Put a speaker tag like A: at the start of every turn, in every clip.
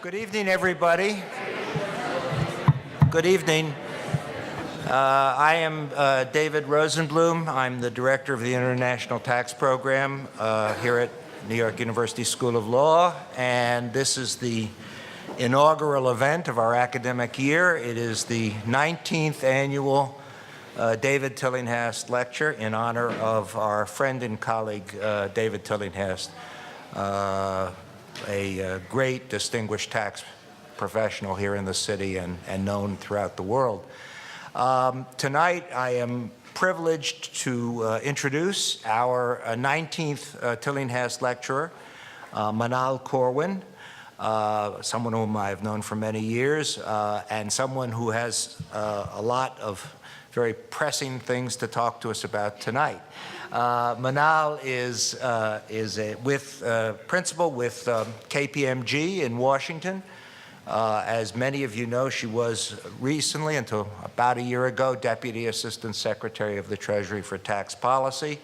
A: Good evening, everybody. Good evening. I am David Rosenblum. I'm the director of the International Tax Program here at New York University School of Law, and this is the inaugural event of our academic year. It is the 19th annual David Tillinghast Lecture in honor of our friend and colleague, David Tillinghast, a great distinguished tax professional here in the city and known throughout the world. Tonight I am privileged to introduce our 19th Tillinghast lecturer, Manal Corwin, someone whom I've known for many years and someone who has a lot of very pressing things to talk to us about tonight. Manal is a principal with KPMG in Washington. As many of you know, she was recently, until about a year ago, Deputy Assistant Secretary of the Treasury for Tax Policy.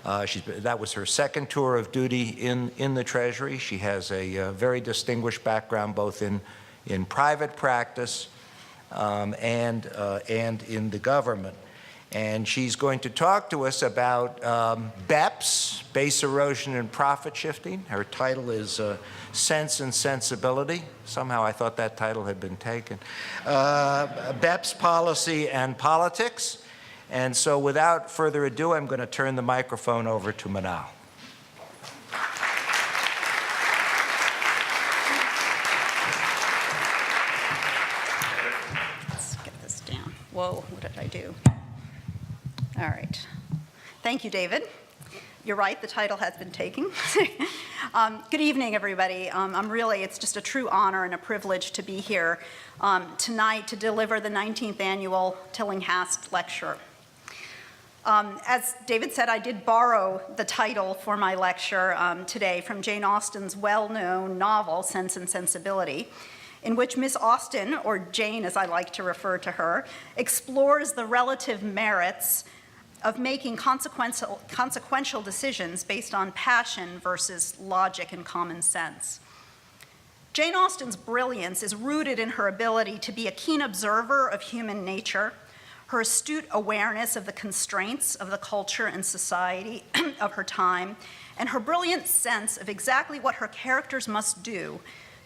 A: That was her second tour of duty in the Treasury. She has a very distinguished background both in private practice and in the government. And she's going to talk to us about BEPS, Base Erosion and Profit Shifting. Her title is Sense and Sensibility. Somehow I thought that title had been taken. BEPS Policy and Politics. And so without further ado, I'm going to turn the microphone over to Manal.
B: Let's get this down. Whoa, what did I do? All right. Thank you, David. You're right, the title has been taken. Good evening, everybody. It's just a true honor and a privilege to be here tonight to deliver the 19th annual Tillinghast Lecture. As David said, I did borrow the title for my lecture today from Jane Austen's well-known novel, Sense and Sensibility, in which Miss Austen, or Jane as I like to refer to her, explores the relative merits of making consequential decisions based on passion versus logic and common sense. Jane Austen's brilliance is rooted in her ability to be a keen observer of human nature, her astute awareness of the constraints of the culture and society of her time, and her brilliant sense of exactly what her characters must do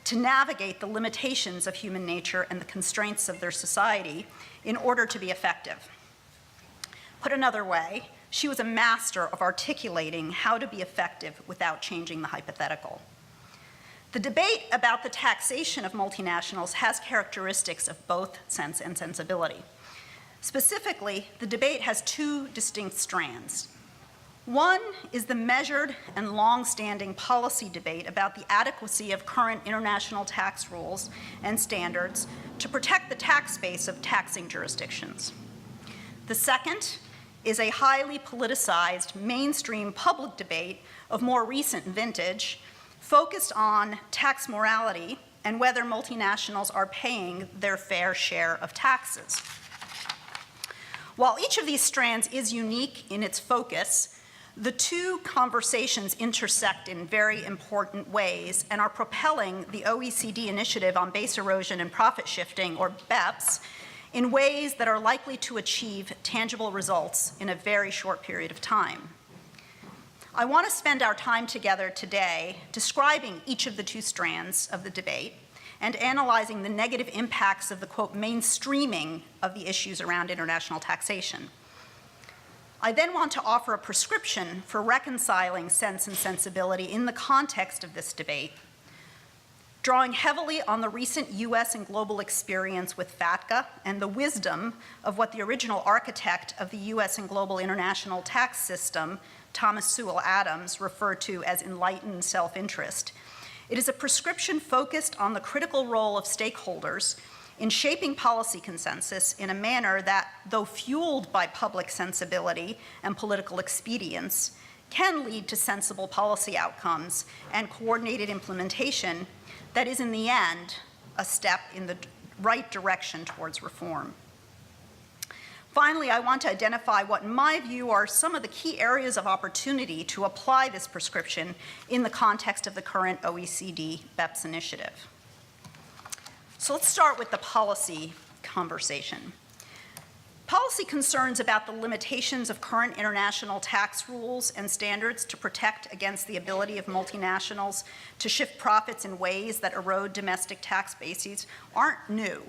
B: to navigate the limitations of human nature and the constraints of their society in order to be effective. Put another way, she was a master of articulating how to be effective without changing the hypothetical. The debate about the taxation of multinationals has characteristics of both sense and sensibility. Specifically, the debate has two distinct strands. One is the measured and long-standing policy debate about the adequacy of current international tax rules and standards to protect the tax base of taxing jurisdictions. The second is a highly politicized mainstream public debate of more recent vintage focused on tax morality and whether multinationals are paying their fair share of taxes. While each of these strands is unique in its focus, the two conversations intersect in very important ways and are propelling the OECD initiative on base erosion and profit shifting, or BEPS, in ways that are likely to achieve tangible results in a very short period of time. I want to spend our time together today describing each of the two strands of the debate and analyzing the negative impacts of the, quote, mainstreaming of the issues around international taxation. I then want to offer a prescription for reconciling sense and sensibility in the context of this debate, drawing heavily on the recent US and global experience with FATCA and the wisdom of what the original architect of the US and global international tax system, Thomas Sewell Adams, referred to as enlightened self-interest. It is a prescription focused on the critical role of stakeholders in shaping policy consensus in a manner that, though fueled by public sensibility and political expedience, can lead to sensible policy outcomes and coordinated implementation that is, in the end, a step in the right direction towards reform. Finally, I want to identify what, in my view, are some of the key areas of opportunity to apply this prescription in the context of the current OECD BEPS initiative. So let's start with the policy conversation. Policy concerns about the limitations of current international tax rules and standards to protect against the ability of multinationals to shift profits in ways that erode domestic tax bases aren't new.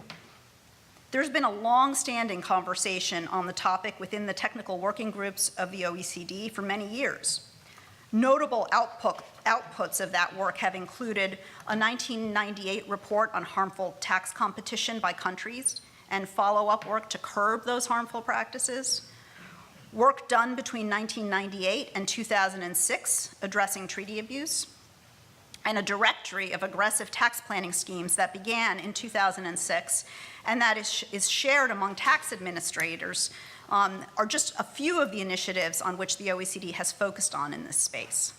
B: There's been a long-standing conversation on the topic within the technical working groups of the OECD for many years. Notable outputs of that work have included a 1998 report on harmful tax competition by countries and follow-up work to curb those harmful practices, work done between 1998 and 2006 addressing treaty abuse, and a directory of aggressive tax planning schemes that began in 2006 and that is shared among tax administrators are just a few of the initiatives on which the OECD has focused on in this space.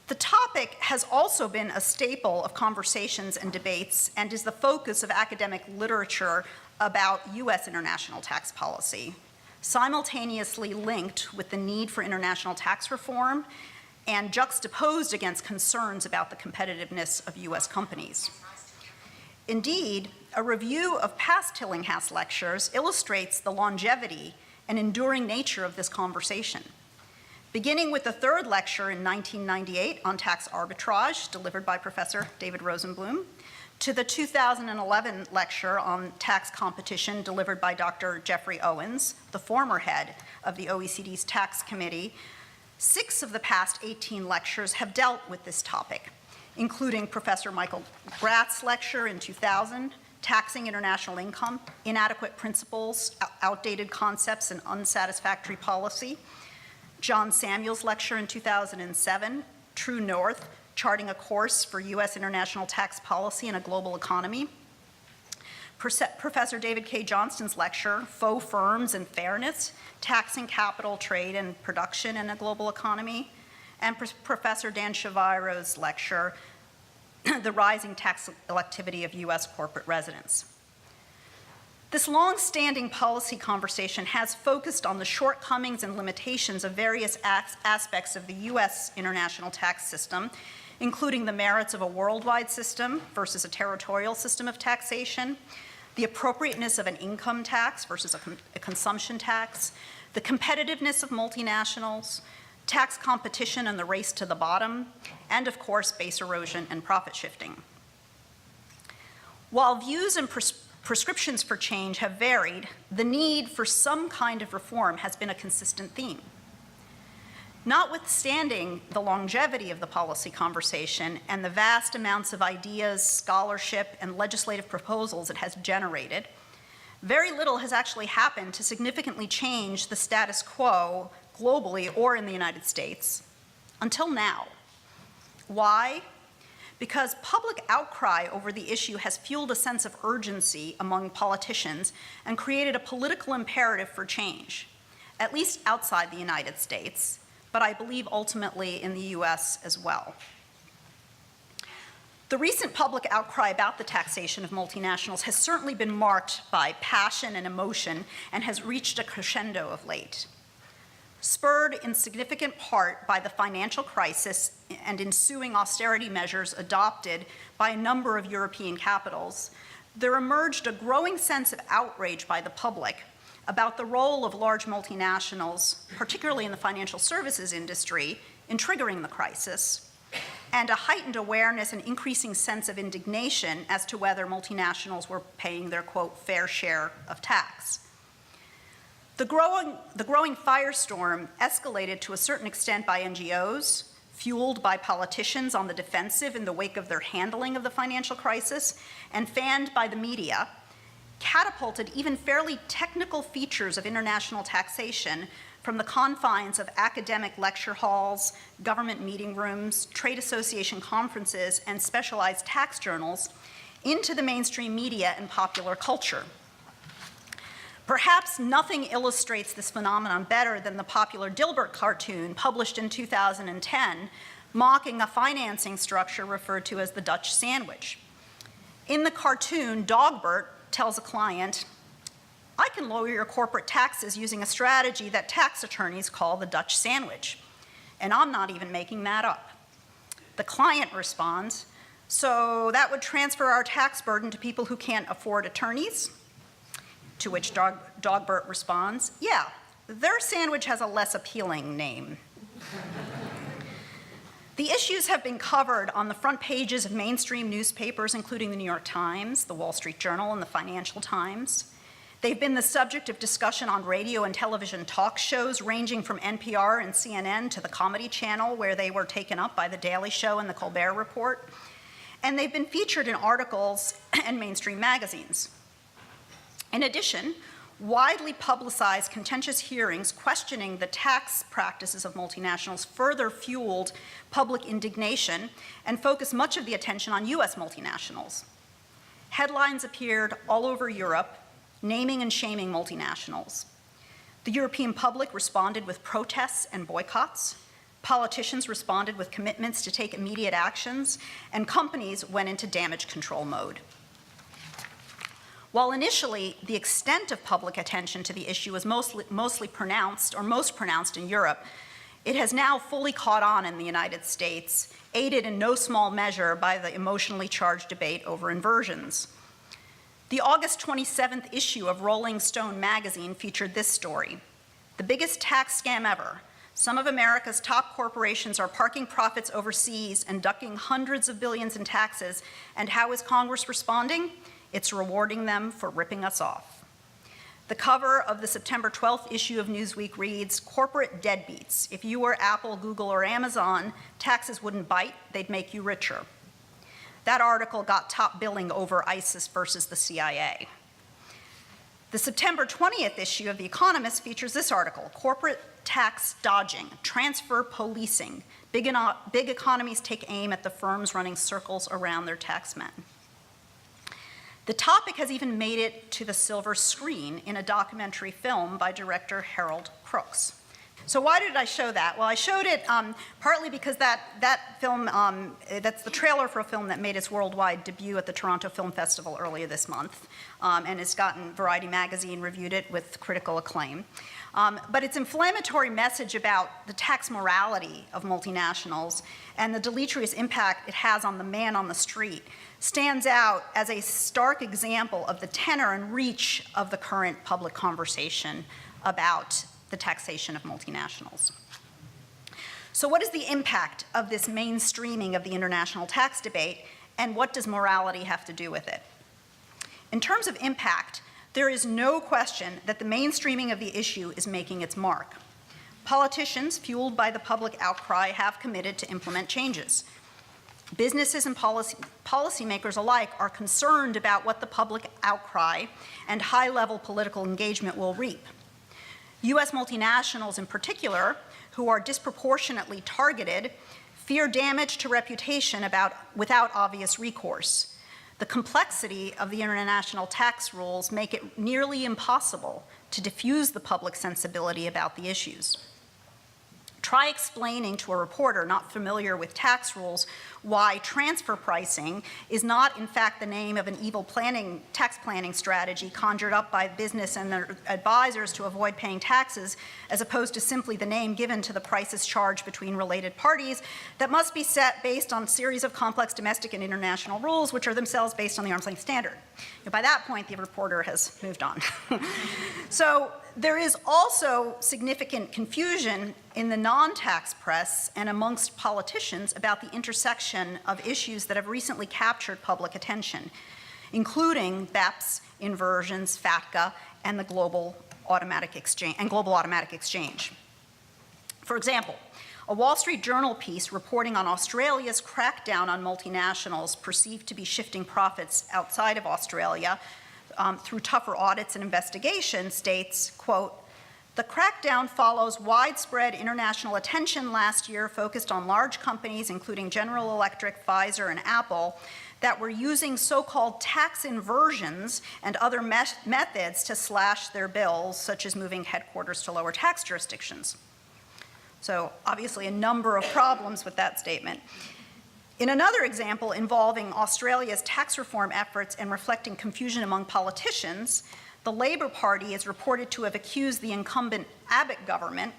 B: The topic has also been a staple of conversations and debates and is the focus of academic literature about US international tax policy, simultaneously linked with the need for international tax reform and juxtaposed against concerns about the competitiveness of US companies. Indeed, a review of past Tillinghast lectures illustrates the longevity and enduring nature of this conversation. Beginning with the third lecture in 1998 on tax arbitrage, delivered by Professor David Rosenblum, to the 2011 lecture on tax competition, delivered by Dr. Jeffrey Owens, the former head of the OECD's Tax Committee, 6 of the past 18 lectures have dealt with this topic, including Professor Michael Gratz's lecture in 2000, Taxing International Income, Inadequate Principles, Outdated Concepts, and Unsatisfactory Policy, John Samuel's lecture in 2007, True North, Charting a Course for U.S. International Tax Policy in a Global Economy, Professor David K. Johnston's lecture, Faux Firms and Fairness, Taxing Capital, Trade, and Production in a Global Economy, and Professor Dan Shaviro's lecture, The Rising Tax Electivity of U.S. Corporate Residents. This long-standing policy conversation has focused on the shortcomings and limitations of various aspects of the U.S. international tax system, including the merits of a worldwide system versus a territorial system of taxation, the appropriateness of an income tax versus a consumption tax, the competitiveness of multinationals, tax competition and the race to the bottom, and of course, base erosion and profit shifting. While views and prescriptions for change have varied, the need for some kind of reform has been a consistent theme. Notwithstanding the longevity of the policy conversation and the vast amounts of ideas, scholarship, and legislative proposals it has generated, very little has actually happened to significantly change the status quo globally or in the United States until now. Why? Because public outcry over the issue has fueled a sense of urgency among politicians and created a political imperative for change, at least outside the United States, but I believe ultimately in the US as well. The recent public outcry about the taxation of multinationals has certainly been marked by passion and emotion and has reached a crescendo of late. Spurred in significant part by the financial crisis and ensuing austerity measures adopted by a number of European capitals, there emerged a growing sense of outrage by the public about the role of large multinationals, particularly in the financial services industry, in triggering the crisis, and a heightened awareness and increasing sense of indignation as to whether multinationals were paying their, quote, fair share of tax. The growing firestorm escalated to a certain extent by NGOs, fueled by politicians on the defensive in the wake of their handling of the financial crisis, and fanned by the media, catapulted even fairly technical features of international taxation from the confines of academic lecture halls, government meeting rooms, trade association conferences, and specialized tax journals into the mainstream media and popular culture. Perhaps nothing illustrates this phenomenon better than the popular Dilbert cartoon published in 2010, mocking a financing structure referred to as the Dutch sandwich. In the cartoon, Dogbert tells a client, "I can lower your corporate taxes using a strategy that tax attorneys call the Dutch sandwich, and I'm not even making that up." The client responds, So that would transfer our tax burden to people who can't afford attorneys, to which Dogbert responds, yeah, their sandwich has a less appealing name. The issues have been covered on the front pages of mainstream newspapers, including the New York Times, the Wall Street Journal, and the Financial Times. They've been the subject of discussion on radio and television talk shows ranging from NPR and CNN to the Comedy Channel, where they were taken up by The Daily Show and The Colbert Report. And they've been featured in articles and mainstream magazines. In addition, widely publicized contentious hearings questioning the tax practices of multinationals further fueled public indignation and focused much of the attention on US multinationals. Headlines appeared all over Europe, naming and shaming multinationals. The European public responded with protests and boycotts. Politicians responded with commitments to take immediate actions, and companies went into damage control mode. While initially the extent of public attention to the issue was most pronounced in Europe, it has now fully caught on in the United States, aided in no small measure by the emotionally charged debate over inversions. The August 27th issue of Rolling Stone magazine featured this story: the biggest tax scam ever. Some of America's top corporations are parking profits overseas and ducking hundreds of billions in taxes. And how is Congress responding? It's rewarding them for ripping us off. The cover of the September 12th issue of Newsweek reads, "Corporate deadbeats. If you were Apple, Google, or Amazon, taxes wouldn't bite, they'd make you richer." That article got top billing over ISIS versus the CIA. The September 20th issue of The Economist features this article: "Corporate tax dodging, transfer policing. Big economies take aim at the firms running circles around their taxmen." The topic has even made it to the silver screen in a documentary film by director Harold Crooks. So why did I show that? Well, I showed it partly because that film, that's the trailer for a film that made its worldwide debut at the Toronto Film Festival earlier this month, and has gotten, Variety magazine reviewed it with critical acclaim. But its inflammatory message about the tax morality of multinationals and the deleterious impact it has on the man on the street stands out as a stark example of the tenor and reach of the current public conversation about the taxation of multinationals. So what is the impact of this mainstreaming of the international tax debate, and what does morality have to do with it? In terms of impact, there is no question that the mainstreaming of the issue is making its mark. Politicians, fueled by the public outcry, have committed to implement changes. Businesses and policymakers alike are concerned about what the public outcry and high-level political engagement will reap. US multinationals in particular, who are disproportionately targeted, fear damage to reputation without obvious recourse. The complexity of the international tax rules make it nearly impossible to diffuse the public sensibility about the issues. Try explaining to a reporter not familiar with tax rules why transfer pricing is not, in fact, the name of an evil tax planning strategy conjured up by business and their advisors to avoid paying taxes, as opposed to simply the name given to the prices charged between related parties that must be set based on a series of complex domestic and international rules, which are themselves based on the arm's length standard. By that point, the reporter has moved on. So there is also significant confusion in the non-tax press and amongst politicians about the intersection of issues that have recently captured public attention, including BEPS, inversions, FATCA, and the global automatic exchange. For example, a Wall Street Journal piece reporting on Australia's crackdown on multinationals perceived to be shifting profits outside of Australia through tougher audits and investigations states, quote, "The crackdown follows widespread international attention last year focused on large companies, including General Electric, Pfizer, and Apple, that were using so-called tax inversions and other methods to slash their bills, such as moving headquarters to lower tax jurisdictions." So obviously a number of problems with that statement. In another example involving Australia's tax reform efforts and reflecting confusion among politicians, the Labour Party is reported to have accused the incumbent Abbott government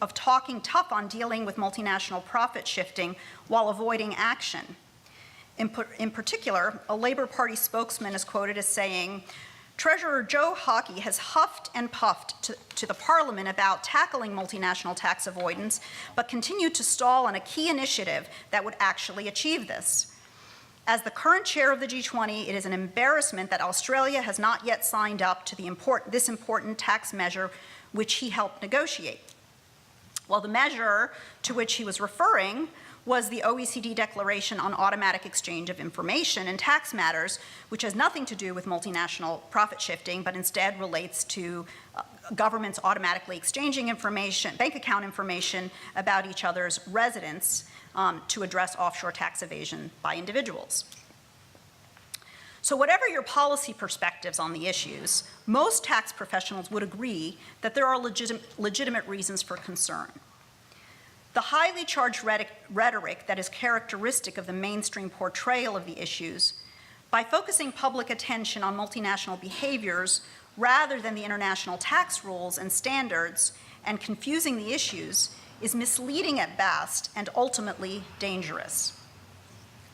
B: of talking tough on dealing with multinational profit shifting while avoiding action. In particular, a Labor Party spokesman is quoted as saying, "Treasurer Joe Hockey has huffed and puffed to the Parliament about tackling multinational tax avoidance, but continued to stall on a key initiative that would actually achieve this. As the current chair of the G20, it is an embarrassment that Australia has not yet signed up to this important tax measure which he helped negotiate." Well, the measure to which he was referring was the OECD Declaration on Automatic Exchange of Information in Tax Matters, which has nothing to do with multinational profit shifting, but instead relates to governments automatically exchanging information, bank account information about each other's residents to address offshore tax evasion by individuals. So whatever your policy perspectives on the issues, most tax professionals would agree that there are legitimate reasons for concern. The highly charged rhetoric that is characteristic of the mainstream portrayal of the issues, by focusing public attention on multinational behaviors rather than the international tax rules and standards and confusing the issues, is misleading at best and ultimately dangerous.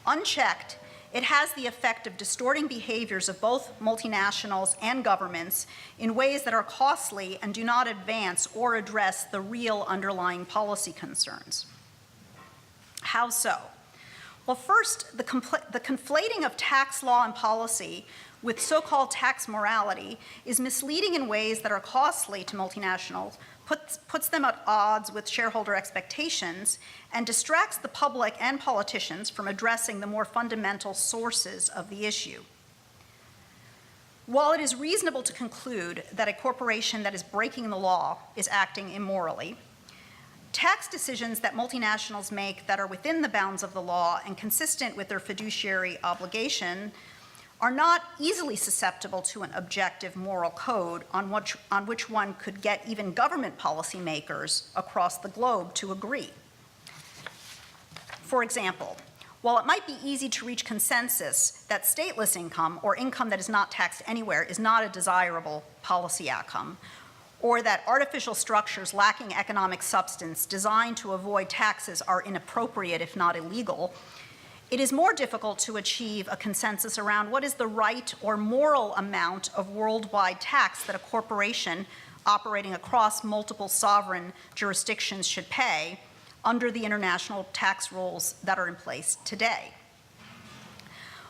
B: Unchecked, it has the effect of distorting behaviors of both multinationals and governments in ways that are costly and do not advance or address the real underlying policy concerns. How so? Well, first, the conflating of tax law and policy with so-called tax morality is misleading in ways that are costly to multinationals, puts them at odds with shareholder expectations, and distracts the public and politicians from addressing the more fundamental sources of the issue. While it is reasonable to conclude that a corporation that is breaking the law is acting immorally, tax decisions that multinationals make that are within the bounds of the law and consistent with their fiduciary obligation are not easily susceptible to an objective moral code on which one could get even government policymakers across the globe to agree. For example, while it might be easy to reach consensus that stateless income or income that is not taxed anywhere is not a desirable policy outcome, or that artificial structures lacking economic substance designed to avoid taxes are inappropriate if not illegal, it is more difficult to achieve a consensus around what is the right or moral amount of worldwide tax that a corporation operating across multiple sovereign jurisdictions should pay under the international tax rules that are in place today.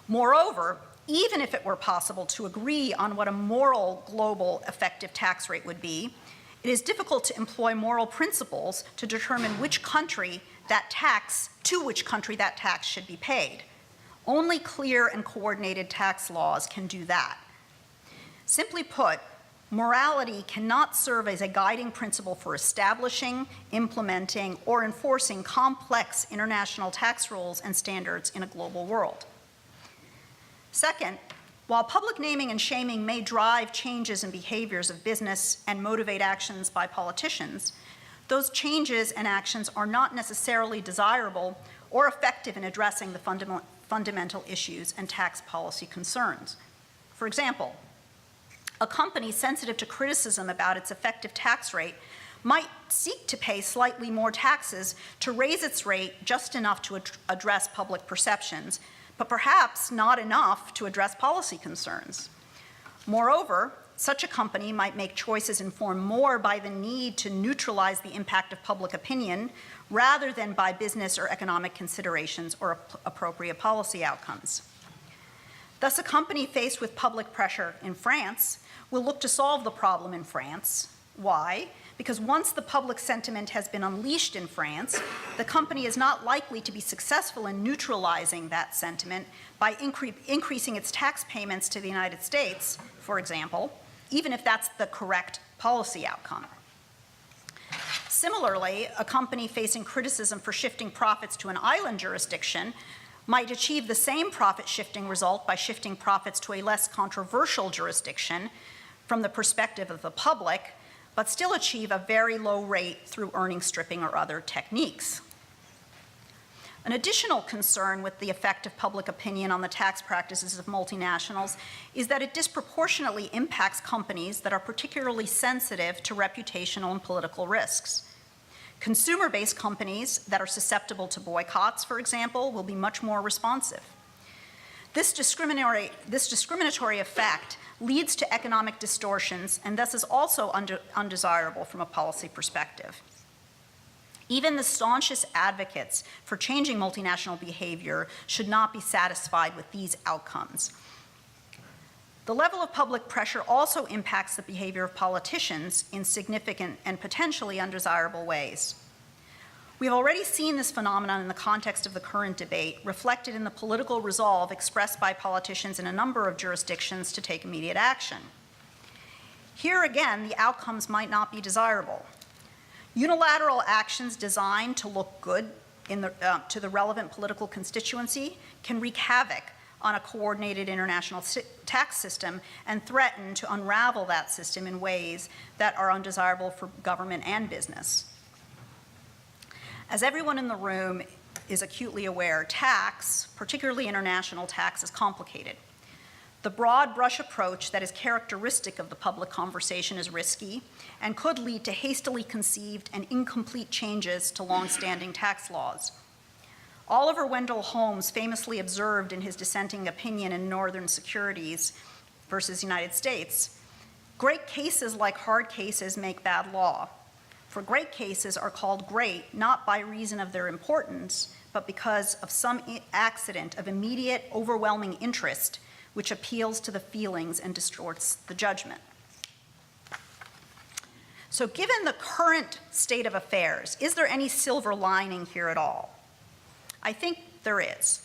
B: Moreover, even if it were possible to agree on what a moral global effective tax rate would be, it is difficult to employ moral principles to determine to which country that tax should be paid. Only clear and coordinated tax laws can do that. Simply put, morality cannot serve as a guiding principle for establishing, implementing, or enforcing complex international tax rules and standards in a global world. Second, while public naming and shaming may drive changes in behaviors of business and motivate actions by politicians, those changes and actions are not necessarily desirable or effective in addressing the fundamental issues and tax policy concerns. For example, a company sensitive to criticism about its effective tax rate might seek to pay slightly more taxes to raise its rate just enough to address public perceptions, but perhaps not enough to address policy concerns. Moreover, such a company might make choices informed more by the need to neutralize the impact of public opinion rather than by business or economic considerations or appropriate policy outcomes. Thus, a company faced with public pressure in France will look to solve the problem in France. Why? Because once the public sentiment has been unleashed in France, the company is not likely to be successful in neutralizing that sentiment by increasing its tax payments to the United States, for example, even if that's the correct policy outcome. Similarly, a company facing criticism for shifting profits to an island jurisdiction might achieve the same profit-shifting result by shifting profits to a less controversial jurisdiction from the perspective of the public, but still achieve a very low rate through earnings stripping or other techniques. An additional concern with the effect of public opinion on the tax practices of multinationals is that it disproportionately impacts companies that are particularly sensitive to reputational and political risks. Consumer-based companies that are susceptible to boycotts, for example, will be much more responsive. This discriminatory effect leads to economic distortions and thus is also undesirable from a policy perspective. Even the staunchest advocates for changing multinational behavior should not be satisfied with these outcomes. The level of public pressure also impacts the behavior of politicians in significant and potentially undesirable ways. We have already seen this phenomenon in the context of the current debate, reflected in the political resolve expressed by politicians in a number of jurisdictions to take immediate action. Here again, the outcomes might not be desirable. Unilateral actions designed to look good to the relevant political constituency can wreak havoc on a coordinated international tax system and threaten to unravel that system in ways that are undesirable for government and business. As everyone in the room is acutely aware, tax, particularly international tax, is complicated. The broad brush approach that is characteristic of the public conversation is risky and could lead to hastily conceived and incomplete changes to longstanding tax laws. Oliver Wendell Holmes famously observed in his dissenting opinion in Northern Securities versus United States, "Great cases like hard cases make bad law. For great cases are called great not by reason of their importance, but because of some accident of immediate, overwhelming interest which appeals to the feelings and distorts the judgment." So given the current state of affairs, is there any silver lining here at all? I think there is.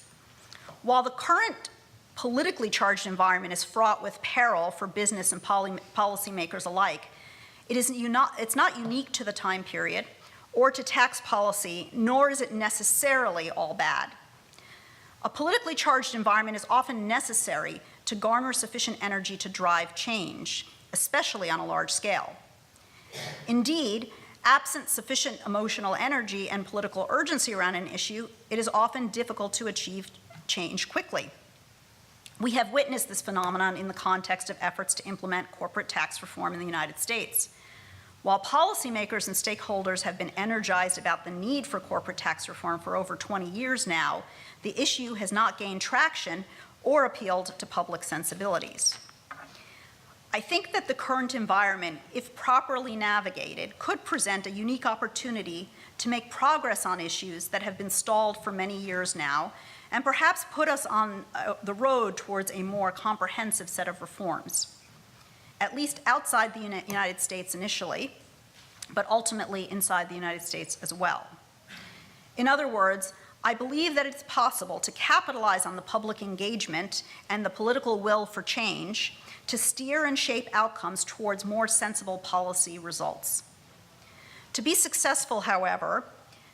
B: While the current politically charged environment is fraught with peril for business and policymakers alike, it's not unique to the time period or to tax policy, nor is it necessarily all bad. A politically charged environment is often necessary to garner sufficient energy to drive change, especially on a large scale. Indeed, absent sufficient emotional energy and political urgency around an issue, it is often difficult to achieve change quickly. We have witnessed this phenomenon in the context of efforts to implement corporate tax reform in the United States. While policymakers and stakeholders have been energized about the need for corporate tax reform for over 20 years now, the issue has not gained traction or appealed to public sensibilities. I think that the current environment, if properly navigated, could present a unique opportunity to make progress on issues that have been stalled for many years now, and perhaps put us on the road towards a more comprehensive set of reforms, at least outside the United States initially, but ultimately inside the United States as well. In other words, I believe that it's possible to capitalize on the public engagement and the political will for change to steer and shape outcomes towards more sensible policy results. To be successful, however,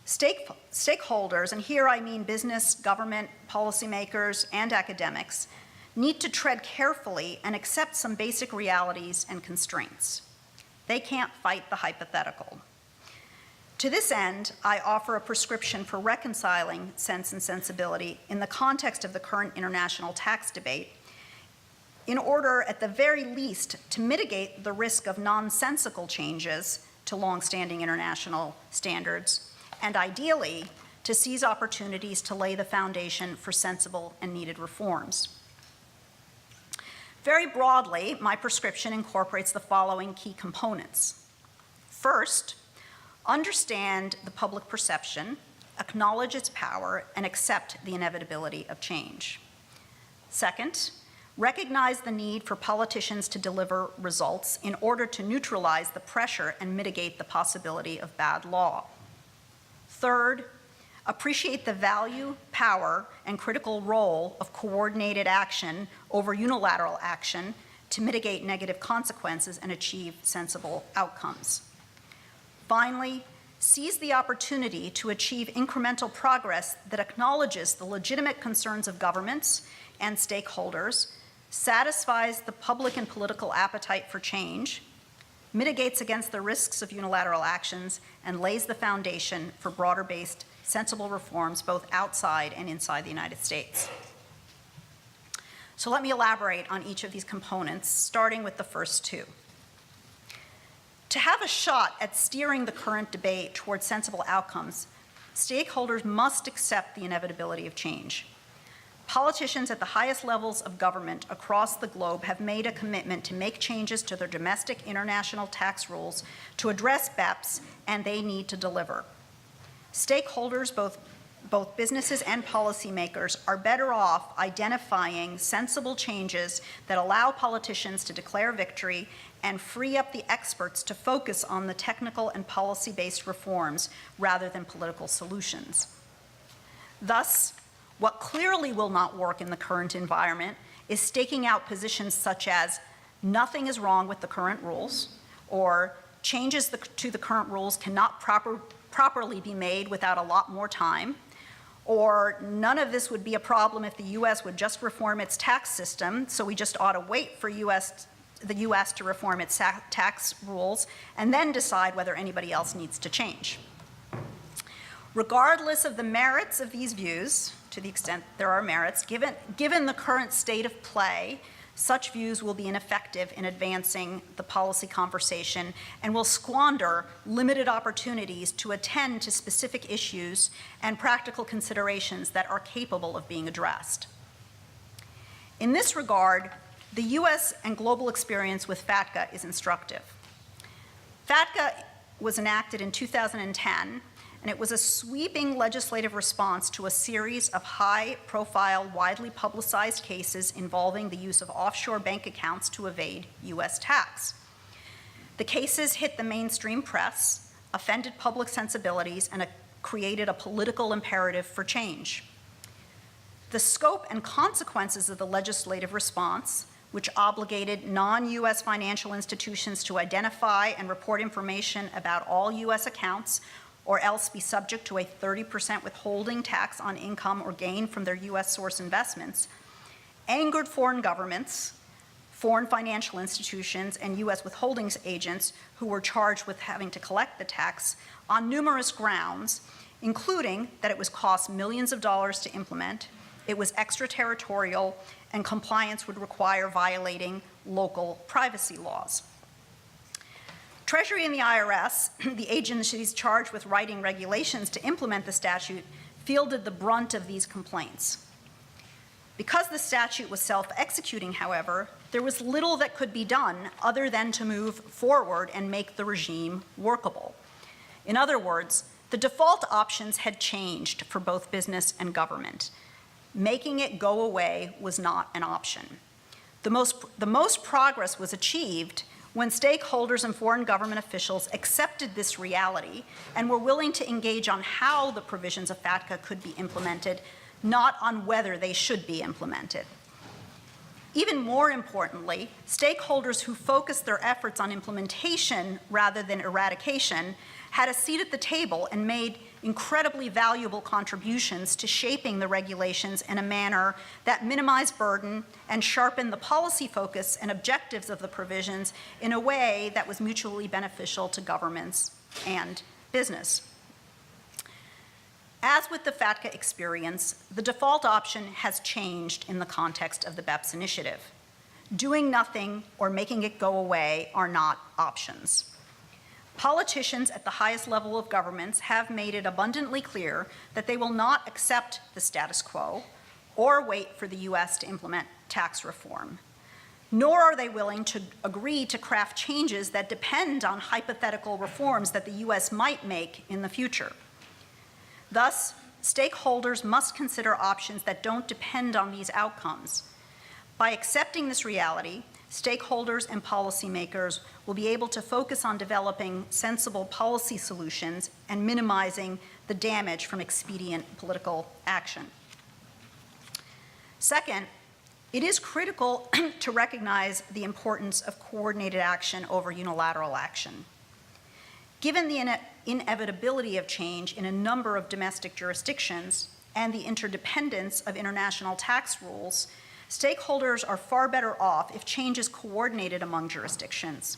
B: stakeholders, and here I mean business, government, policymakers, and academics, need to tread carefully and accept some basic realities and constraints. They can't fight the hypothetical. To this end, I offer a prescription for reconciling sense and sensibility in the context of the current international tax debate, in order, at the very least, to mitigate the risk of nonsensical changes to longstanding international standards, and ideally, to seize opportunities to lay the foundation for sensible and needed reforms. Very broadly, my prescription incorporates the following key components. First, understand the public perception, acknowledge its power, and accept the inevitability of change. Second, recognize the need for politicians to deliver results in order to neutralize the pressure and mitigate the possibility of bad law. Third, appreciate the value, power, and critical role of coordinated action over unilateral action to mitigate negative consequences and achieve sensible outcomes. Finally, seize the opportunity to achieve incremental progress that acknowledges the legitimate concerns of governments and stakeholders, satisfies the public and political appetite for change, mitigates against the risks of unilateral actions, and lays the foundation for broader-based sensible reforms both outside and inside the United States. So let me elaborate on each of these components, starting with the first two. To have a shot at steering the current debate towards sensible outcomes, stakeholders must accept the inevitability of change. Politicians at the highest levels of government across the globe have made a commitment to make changes to their domestic international tax rules to address BEPS, and they need to deliver. Stakeholders, both businesses and policymakers, are better off identifying sensible changes that allow politicians to declare victory and free up the experts to focus on the technical and policy-based reforms rather than political solutions. Thus, what clearly will not work in the current environment is staking out positions such as nothing is wrong with the current rules, or changes to the current rules cannot properly be made without a lot more time, or none of this would be a problem if the U.S. would just reform its tax system, so we just ought to wait for the U.S. to reform its tax rules and then decide whether anybody else needs to change. Regardless of the merits of these views, to the extent there are merits, given the current state of play, such views will be ineffective in advancing the policy conversation and will squander limited opportunities to attend to specific issues and practical considerations that are capable of being addressed. In this regard, the U.S. and global experience with FATCA is instructive. FATCA was enacted in 2010, and it was a sweeping legislative response to a series of high-profile, widely publicized cases involving the use of offshore bank accounts to evade U.S. tax. The cases hit the mainstream press, offended public sensibilities, and created a political imperative for change. The scope and consequences of the legislative response, which obligated non-U.S. financial institutions to identify and report information about all U.S. accounts, or else be subject to a 30% withholding tax on income or gain from their U.S. source investments, angered foreign governments, foreign financial institutions, and U.S. withholdings agents who were charged with having to collect the tax on numerous grounds, including that it was cost millions of dollars to implement, it was extraterritorial, and compliance would require violating local privacy laws. Treasury and the IRS, the agencies charged with writing regulations to implement the statute, fielded the brunt of these complaints. Because the statute was self-executing, however, there was little that could be done other than to move forward and make the regime workable. In other words, the default options had changed for both business and government. Making it go away was not an option. The most progress was achieved when stakeholders and foreign government officials accepted this reality and were willing to engage on how the provisions of FATCA could be implemented, not on whether they should be implemented. Even more importantly, stakeholders who focused their efforts on implementation rather than eradication had a seat at the table and made incredibly valuable contributions to shaping the regulations in a manner that minimized burden and sharpened the policy focus and objectives of the provisions in a way that was mutually beneficial to governments and business. As with the FATCA experience, the default option has changed in the context of the BEPS initiative. Doing nothing or making it go away are not options. Politicians at the highest level of governments have made it abundantly clear that they will not accept the status quo or wait for the U.S. to implement tax reform. Nor are they willing to agree to craft changes that depend on hypothetical reforms that the U.S. might make in the future. Thus, stakeholders must consider options that don't depend on these outcomes. By accepting this reality, stakeholders and policymakers will be able to focus on developing sensible policy solutions and minimizing the damage from expedient political action. Second, it is critical to recognize the importance of coordinated action over unilateral action. Given the inevitability of change in a number of domestic jurisdictions and the interdependence of international tax rules, stakeholders are far better off if change is coordinated among jurisdictions.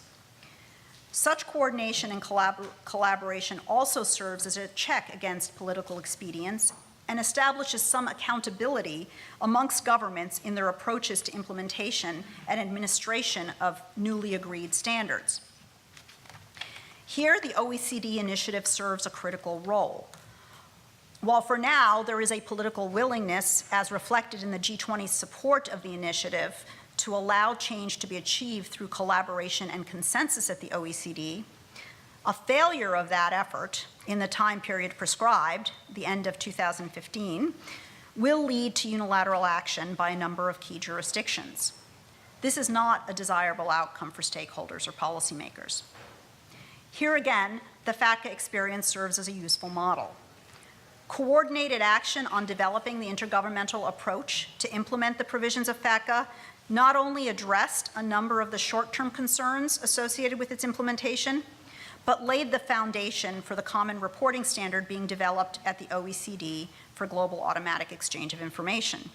B: Such coordination and collaboration also serves as a check against political expedience and establishes some accountability amongst governments in their approaches to implementation and administration of newly agreed standards. Here, the OECD initiative serves a critical role. While for now there is a political willingness, as reflected in the G20's support of the initiative, to allow change to be achieved through collaboration and consensus at the OECD, a failure of that effort in the time period prescribed, the end of 2015, will lead to unilateral action by a number of key jurisdictions. This is not a desirable outcome for stakeholders or policymakers. Here again, the FATCA experience serves as a useful model. Coordinated action on developing the intergovernmental approach to implement the provisions of FATCA not only addressed a number of the short-term concerns associated with its implementation, but laid the foundation for the common reporting standard being developed at the OECD for global automatic exchange of information.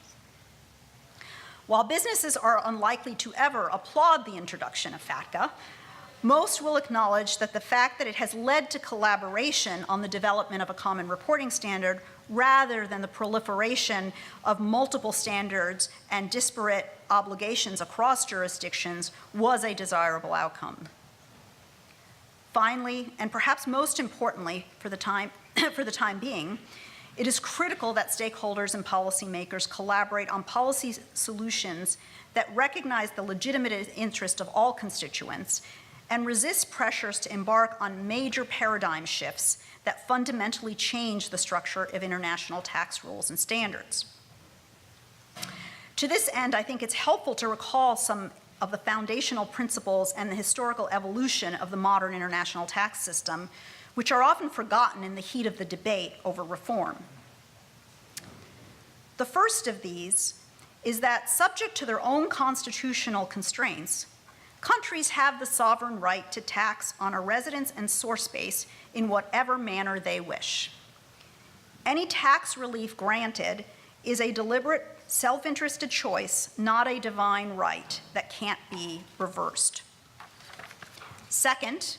B: While businesses are unlikely to ever applaud the introduction of FATCA, most will acknowledge that the fact that it has led to collaboration on the development of a common reporting standard rather than the proliferation of multiple standards and disparate obligations across jurisdictions was a desirable outcome. Finally, and perhaps most importantly for the time being, it is critical that stakeholders and policymakers collaborate on policy solutions that recognize the legitimate interest of all constituents and resist pressures to embark on major paradigm shifts that fundamentally change the structure of international tax rules and standards. To this end, I think it's helpful to recall some of the foundational principles and the historical evolution of the modern international tax system, which are often forgotten in the heat of the debate over reform. The first of these is that, subject to their own constitutional constraints, countries have the sovereign right to tax on a residence and source base in whatever manner they wish. Any tax relief granted is a deliberate, self-interested choice, not a divine right that can't be reversed. Second,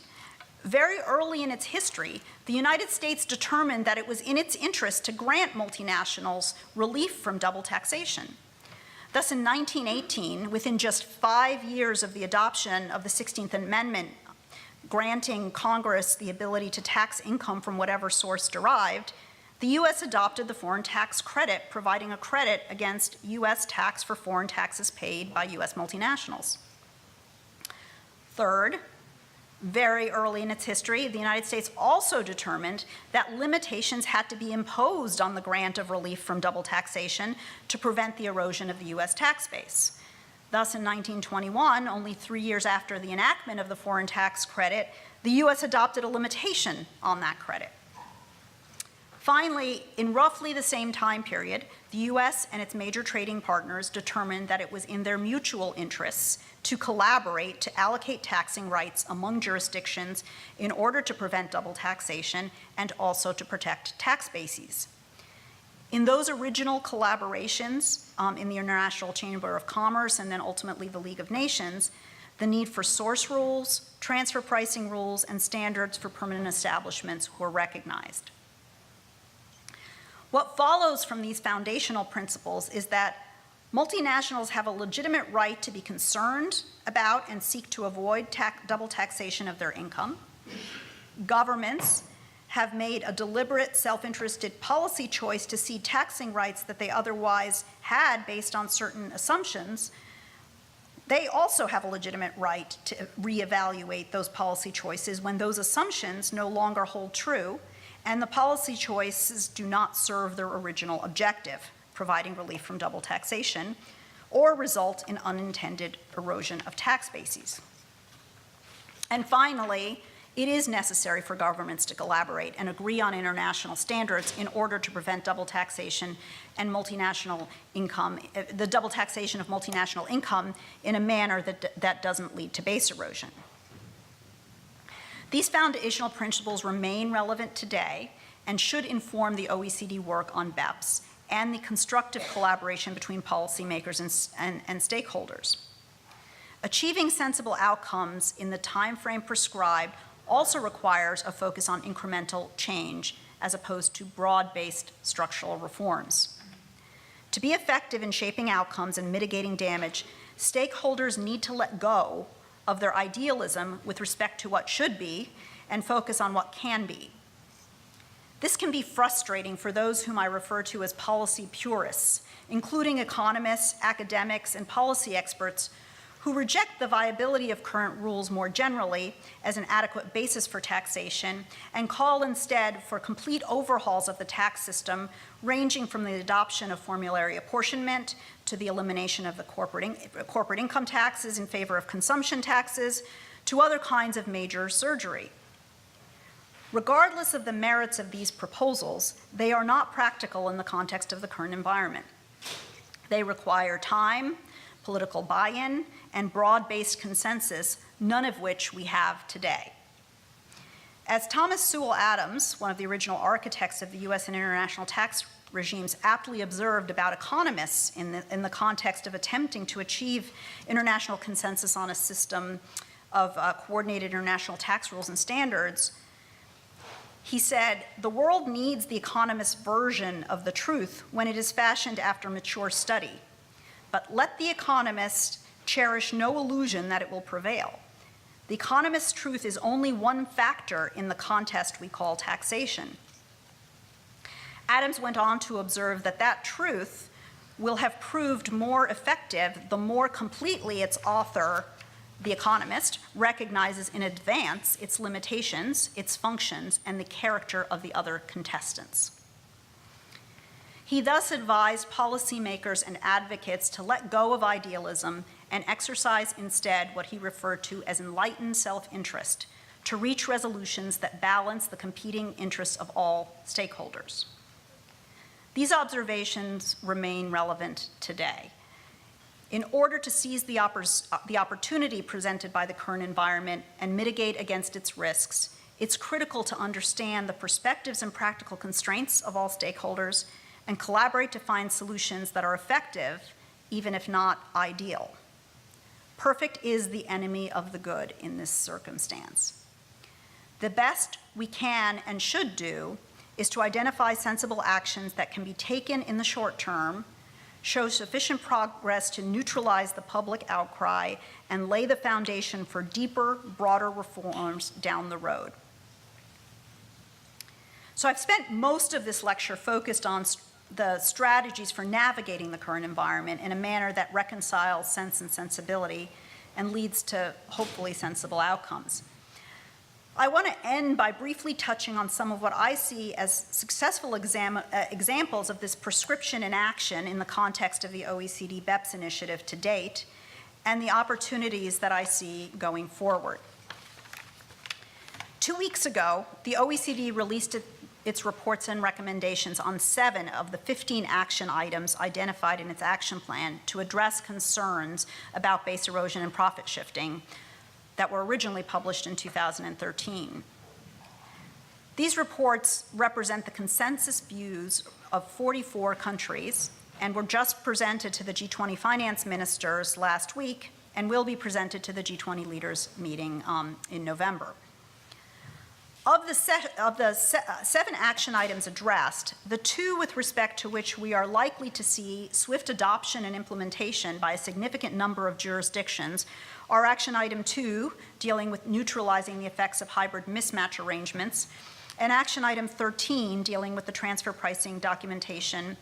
B: very early in its history, the United States determined that it was in its interest to grant multinationals relief from double taxation. Thus, in 1918, within just 5 years of the adoption of the 16th Amendment, granting Congress the ability to tax income from whatever source derived, the U.S. adopted the foreign tax credit, providing a credit against U.S. tax for foreign taxes paid by U.S. multinationals. Third, very early in its history, the United States also determined that limitations had to be imposed on the grant of relief from double taxation to prevent the erosion of the U.S. tax base. Thus, in 1921, only 3 years after the enactment of the foreign tax credit, the U.S. adopted a limitation on that credit. Finally, in roughly the same time period, the U.S. and its major trading partners determined that it was in their mutual interests to collaborate to allocate taxing rights among jurisdictions in order to prevent double taxation and also to protect tax bases. In those original collaborations in the International Chamber of Commerce and then ultimately the League of Nations, the need for source rules, transfer pricing rules, and standards for permanent establishments were recognized. What follows from these foundational principles is that multinationals have a legitimate right to be concerned about and seek to avoid double taxation of their income. Governments have made a deliberate, self-interested policy choice to cede taxing rights that they otherwise had based on certain assumptions. They also have a legitimate right to reevaluate those policy choices when those assumptions no longer hold true and the policy choices do not serve their original objective, providing relief from double taxation, or result in unintended erosion of tax bases. And finally, it is necessary for governments to collaborate and agree on international standards in order to prevent double taxation and multinational income, the double taxation of multinational income in a manner that doesn't lead to base erosion. These foundational principles remain relevant today and should inform the OECD work on BEPS and the constructive collaboration between policymakers and stakeholders. Achieving sensible outcomes in the time frame prescribed also requires a focus on incremental change as opposed to broad-based structural reforms. To be effective in shaping outcomes and mitigating damage, stakeholders need to let go of their idealism with respect to what should be and focus on what can be. This can be frustrating for those whom I refer to as policy purists, including economists, academics, and policy experts who reject the viability of current rules more generally as an adequate basis for taxation and call instead for complete overhauls of the tax system, ranging from the adoption of formulary apportionment to the elimination of the corporate income taxes in favor of consumption taxes to other kinds of major surgery. Regardless of the merits of these proposals, they are not practical in the context of the current environment. They require time, political buy-in, and broad-based consensus, none of which we have today. As Thomas Sewell Adams, one of the original architects of the US and international tax regimes, aptly observed about economists in the context of attempting to achieve international consensus on a system of coordinated international tax rules and standards, he said, "The world needs the economist's version of the truth when it is fashioned after mature study. But let the economist cherish no illusion that it will prevail. The economist's truth is only one factor in the contest we call taxation." Adams went on to observe that that truth will have proved more effective the more completely its author, the economist, recognizes in advance its limitations, its functions, and the character of the other contestants. He thus advised policymakers and advocates to let go of idealism and exercise instead what he referred to as enlightened self-interest, to reach resolutions that balance the competing interests of all stakeholders. These observations remain relevant today. In order to seize the opportunity presented by the current environment and mitigate against its risks, it's critical to understand the perspectives and practical constraints of all stakeholders and collaborate to find solutions that are effective, even if not ideal. Perfect is the enemy of the good in this circumstance. The best we can and should do is to identify sensible actions that can be taken in the short term, show sufficient progress to neutralize the public outcry, and lay the foundation for deeper, broader reforms down the road. So I've spent most of this lecture focused on the strategies for navigating the current environment in a manner that reconciles sense and sensibility and leads to hopefully sensible outcomes. I want to end by briefly touching on some of what I see as successful examples of this prescription in action in the context of the OECD BEPS initiative to date, and the opportunities that I see going forward. 2 weeks ago, the OECD released its reports and recommendations on 7 of the 15 action items identified in its action plan to address concerns about base erosion and profit shifting that were originally published in 2013. These reports represent the consensus views of 44 countries and were just presented to the G20 finance ministers last week and will be presented to the G20 leaders meeting in November. Of the 7 action items addressed, the 2 with respect to which we are likely to see swift adoption and implementation by a significant number of jurisdictions are action item 2, dealing with neutralizing the effects of hybrid mismatch arrangements, and action item 13, dealing with the transfer pricing documentation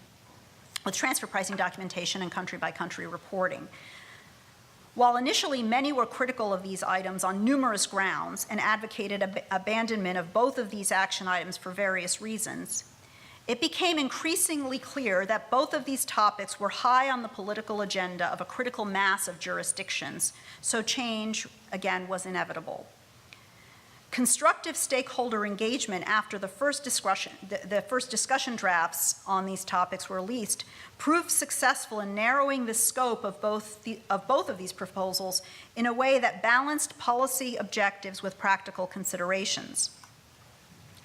B: and country-by-country reporting. While initially many were critical of these items on numerous grounds and advocated abandonment of both of these action items for various reasons, it became increasingly clear that both of these topics were high on the political agenda of a critical mass of jurisdictions, so change, again, was inevitable. Constructive stakeholder engagement after the first discussion drafts on these topics were released proved successful in narrowing the scope of both of these proposals in a way that balanced policy objectives with practical considerations.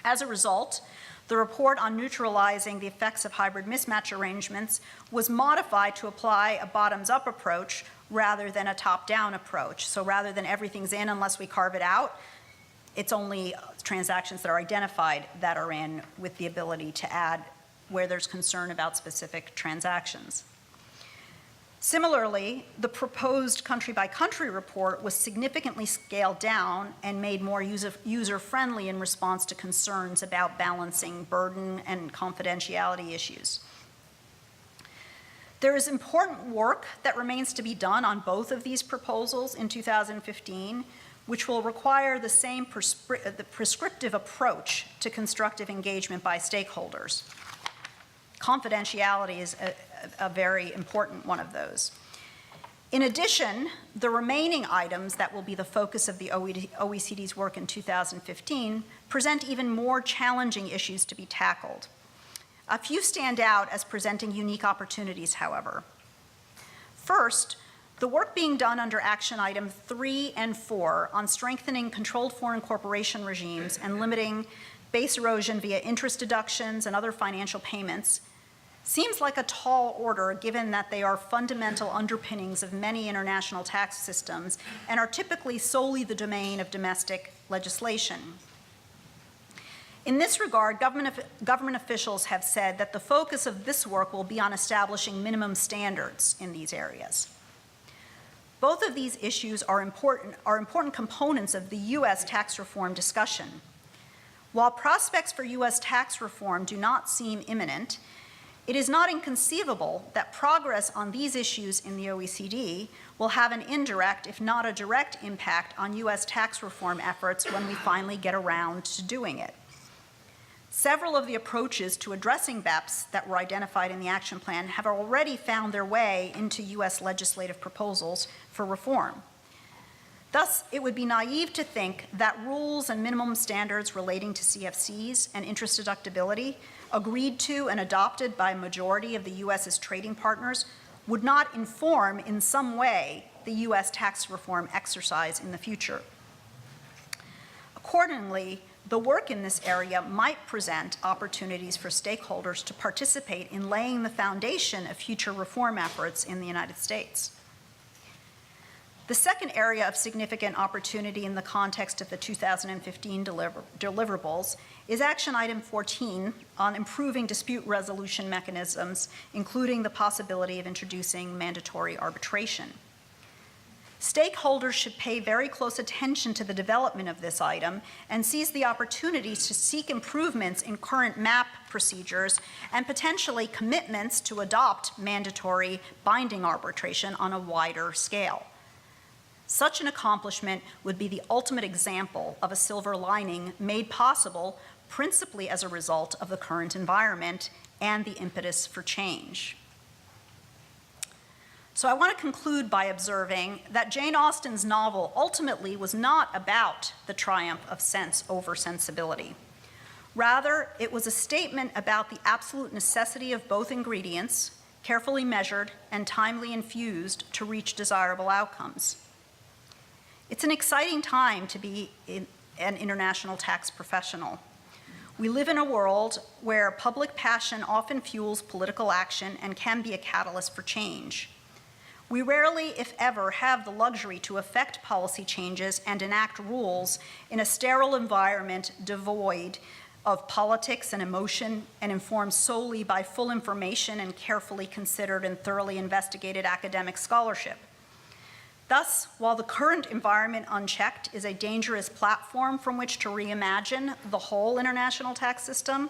B: As a result, the report on neutralizing the effects of hybrid mismatch arrangements was modified to apply a bottoms-up approach rather than a top-down approach. So rather than everything's in unless we carve it out, it's only transactions that are identified that are in, with the ability to add where there's concern about specific transactions. Similarly, the proposed country-by-country report was significantly scaled down and made more user-friendly in response to concerns about balancing burden and confidentiality issues. There is important work that remains to be done on both of these proposals in 2015, which will require the same prescriptive approach to constructive engagement by stakeholders. Confidentiality is a very important one of those. In addition, the remaining items that will be the focus of the OECD's work in 2015 present even more challenging issues to be tackled. A few stand out as presenting unique opportunities, however. First, the work being done under action item 3 and 4 on strengthening controlled foreign corporation regimes and limiting base erosion via interest deductions and other financial payments seems like a tall order given that they are fundamental underpinnings of many international tax systems and are typically solely the domain of domestic legislation. In this regard, government officials have said that the focus of this work will be on establishing minimum standards in these areas. Both of these issues are important components of the U.S. tax reform discussion. While prospects for U.S. tax reform do not seem imminent, it is not inconceivable that progress on these issues in the OECD will have an indirect, if not a direct, impact on U.S. tax reform efforts when we finally get around to doing it. Several of the approaches to addressing BEPS that were identified in the action plan have already found their way into U.S. legislative proposals for reform. Thus, it would be naive to think that rules and minimum standards relating to CFCs and interest deductibility agreed to and adopted by a majority of the U.S.'s trading partners would not inform in some way the U.S. tax reform exercise in the future. Accordingly, the work in this area might present opportunities for stakeholders to participate in laying the foundation of future reform efforts in the United States. The second area of significant opportunity in the context of the 2015 deliverables is action item 14 on improving dispute resolution mechanisms, including the possibility of introducing mandatory arbitration. Stakeholders should pay very close attention to the development of this item and seize the opportunities to seek improvements in current MAP procedures and potentially commitments to adopt mandatory binding arbitration on a wider scale. Such an accomplishment would be the ultimate example of a silver lining made possible principally as a result of the current environment and the impetus for change. So I want to conclude by observing that Jane Austen's novel ultimately was not about the triumph of sense over sensibility. Rather, it was a statement about the absolute necessity of both ingredients, carefully measured and timely infused to reach desirable outcomes. It's an exciting time to be an international tax professional. We live in a world where public passion often fuels political action and can be a catalyst for change. We rarely, if ever, have the luxury to effect policy changes and enact rules in a sterile environment devoid of politics and emotion and informed solely by full information and carefully considered and thoroughly investigated academic scholarship. Thus, while the current environment unchecked is a dangerous platform from which to reimagine the whole international tax system,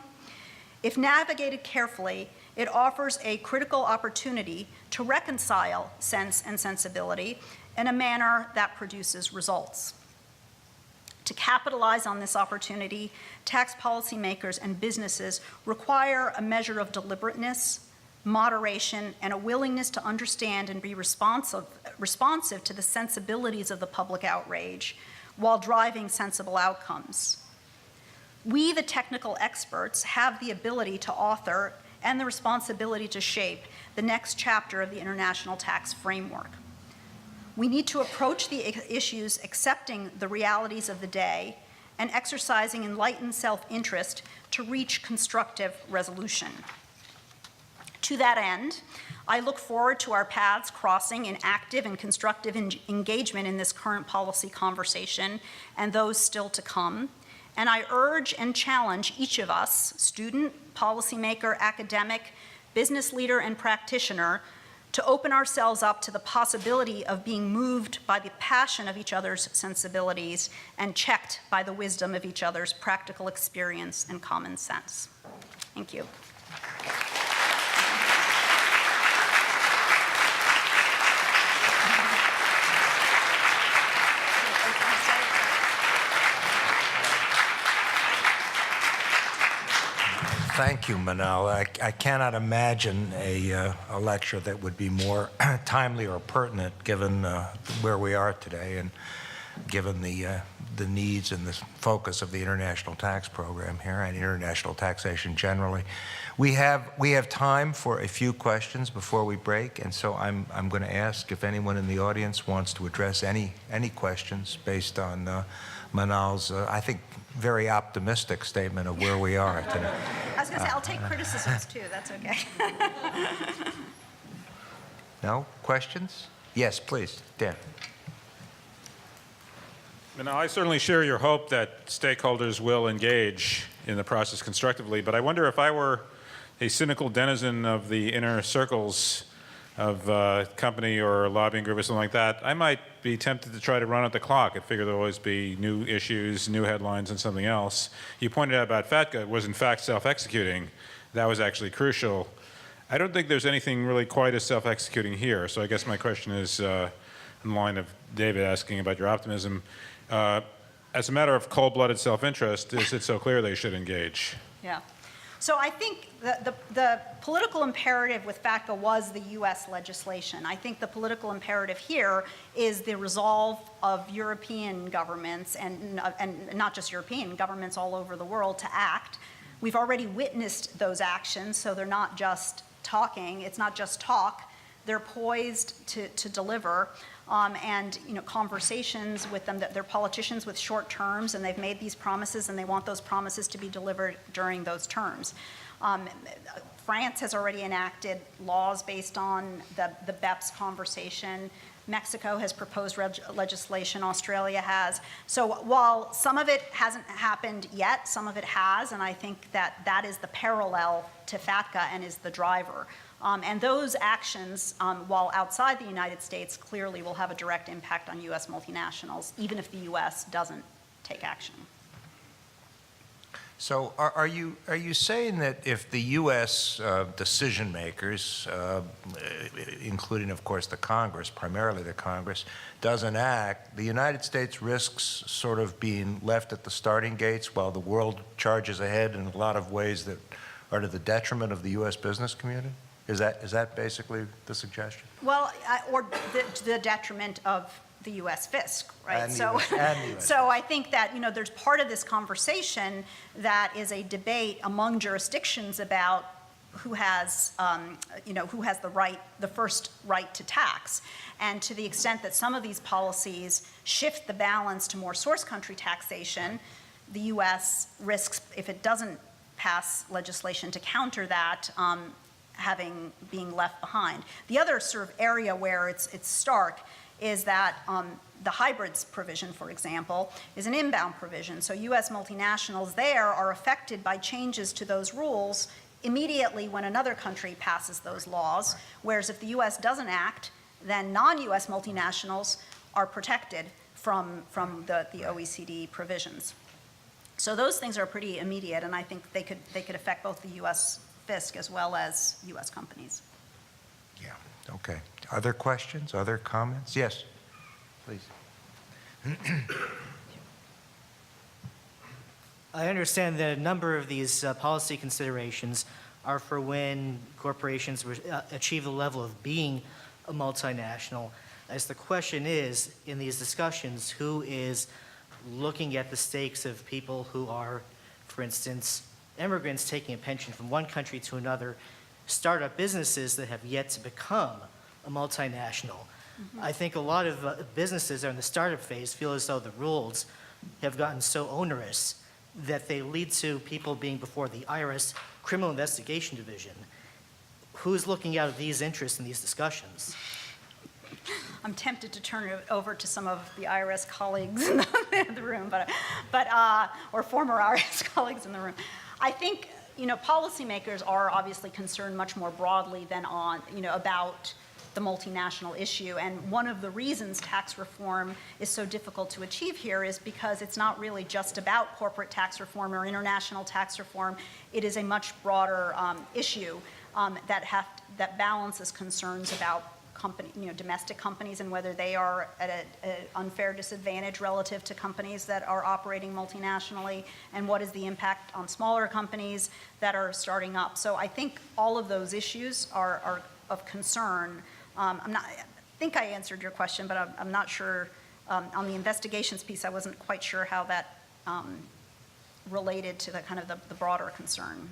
B: if navigated carefully, it offers a critical opportunity to reconcile sense and sensibility in a manner that produces results. To capitalize on this opportunity, tax policymakers and businesses require a measure of deliberateness, moderation, and a willingness to understand and be responsive to the sensibilities of the public outrage while driving sensible outcomes. We, the technical experts, have the ability to author and the responsibility to shape the next chapter of the international tax framework. We need to approach the issues accepting the realities of the day and exercising enlightened self-interest to reach constructive resolution. To that end, I look forward to our paths crossing in active and constructive engagement in this current policy conversation and those still to come. And I urge and challenge each of us, student, policymaker, academic, business leader, and practitioner, to open ourselves up to the possibility of being moved by the passion of each other's sensibilities and checked by the wisdom of each other's practical experience and common sense. Thank you.
A: Thank you, Manal. I cannot imagine a lecture that would be more timely or pertinent given where we are today and given the needs and the focus of the international tax program here and international taxation generally. We have time for a few questions before we break, and so I'm going to ask if anyone in the audience wants to address any questions based on Manal's, I think, very optimistic statement of where we are today.
B: I was going to say, I'll take criticisms too, that's okay.
A: No questions? Yes, please, Dan.
C: Now, I certainly share your hope that stakeholders will engage in the process constructively, but I wonder if I were a cynical denizen of the inner circles of a company or a lobbying group or something like that, I might be tempted to try to run out the clock. I figure there'll always be new issues, new headlines, and something else. You pointed out about FATCA, it was in fact self-executing. That was actually crucial. I don't think there's anything really quite as self-executing here, so I guess my question is in the line of David asking about your optimism. As a matter of cold-blooded self-interest, is it so clear they should engage?
B: Yeah. So I think the political imperative with FATCA was the U.S. legislation. I think the political imperative here is the resolve of European governments, and not just European, governments all over the world to act. We've already witnessed those actions, so they're not just talking. It's not just talk. They're poised to deliver. And conversations with them, that they're politicians with short terms, and they've made these promises, and they want those promises to be delivered during those terms. France has already enacted laws based on the BEPS conversation. Mexico has proposed legislation, Australia has. So while some of it hasn't happened yet, some of it has, and I think that is the parallel to FATCA and is the driver. And those actions, while outside the United States, clearly will have a direct impact on U.S. multinationals, even if the U.S. doesn't take action.
A: So are you saying that if the U.S. Decision makers, including, of course, the Congress, primarily the Congress, doesn't act, the United States risks sort of being left at the starting gates while the world charges ahead in a lot of ways that are to the detriment of the U.S. business community? Is that basically the suggestion? Well,
B: or the detriment of the U.S. fisc, right?
A: And the US.
B: So I think that there's part of this conversation that is a debate among jurisdictions about who has the first right to tax, and to the extent that some of these policies shift the balance to more source country taxation, the U.S. risks, if it doesn't pass legislation to counter that, being left behind. The other sort of area where it's stark is that the hybrids provision, for example, is an inbound provision. So U.S. multinationals there are affected by changes to those rules immediately when another country passes those laws, whereas if the U.S. doesn't act, then non-U.S. multinationals are protected from the OECD provisions. So those things are pretty immediate, and I think they could affect both the U.S. fisc as well as U.S. companies.
A: Yeah, okay. Other questions, other comments? Yes, please.
D: I understand that a number of these policy considerations are for when corporations achieve the level of being a multinational. As the question is, in these discussions, who is looking at the stakes of people who are, for instance, immigrants taking a pension from one country to another, startup businesses that have yet to become a multinational. Mm-hmm. I think a lot of businesses that are in the startup phase feel as though the rules have gotten so onerous that they lead to people being before the IRS Criminal Investigation Division. Who's looking out at these interests in these discussions?
B: I'm tempted to turn it over to some of the IRS colleagues in the room, or former IRS colleagues in the room. I think policymakers are obviously concerned much more broadly than about the multinational issue. And one of the reasons tax reform is so difficult to achieve here is because it's not really just about corporate tax reform or international tax reform. It is a much broader issue that balances concerns about domestic companies and whether they are at an unfair disadvantage relative to companies that are operating multinationally, and what is the impact on smaller companies that are starting up. So I think all of those issues are of concern. I think I answered your question, but I'm not sure. On the investigations piece, I wasn't quite sure how that related to the kind of the broader concern.